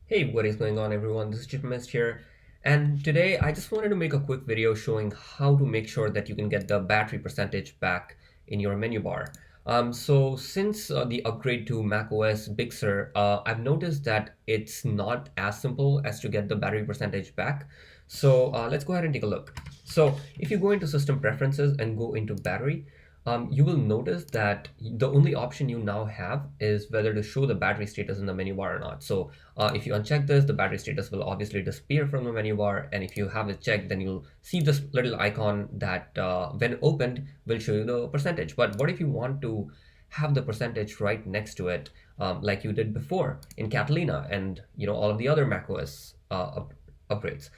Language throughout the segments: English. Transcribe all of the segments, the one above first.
Hey, what is going on, everyone? This is Chipmist here, and today I just wanted to make a quick video showing how to make sure that you can get the battery percentage back in your menu bar. So since the upgrade to macOS Big Sur, I've noticed that it's not as simple as to get the battery percentage back. So let's go ahead and take a look. So if you go into System Preferences and go into Battery, you will notice that the only option you now have is whether to show the battery status in the menu bar or not. So if you uncheck this, the battery status will obviously disappear from the menu bar. And if you have it checked, then you'll see this little icon that when opened will show you the percentage. But what if you want to have the percentage right next to it, like you did before in Catalina and all of the other macOS upgrades?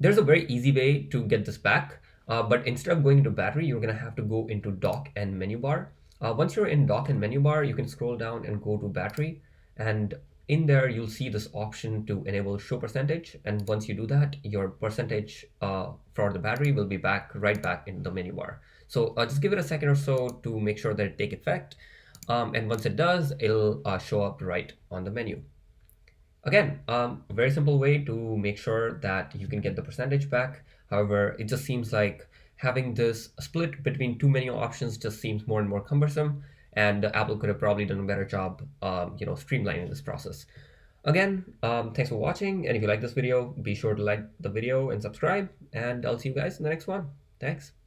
There's a very easy way to get this back. But instead of going into battery, you're going to have to go into dock and menu bar. Once you're in dock and menu bar, you can scroll down and go to battery. And in there, you'll see this option to enable show percentage. And once you do that, your percentage for the battery will be right back in the menu bar. So just give it a second or so to make sure that it take effect. And once it does, it'll show up right on the menu. Again, a very simple way to make sure that you can get the percentage back. However, it just seems like having this split between too many options just seems more and more cumbersome, and Apple could have probably done a better job, streamlining this process. Again, thanks for watching, and if you like this video, be sure to like the video and subscribe, and I'll see you guys in the next one. Thanks.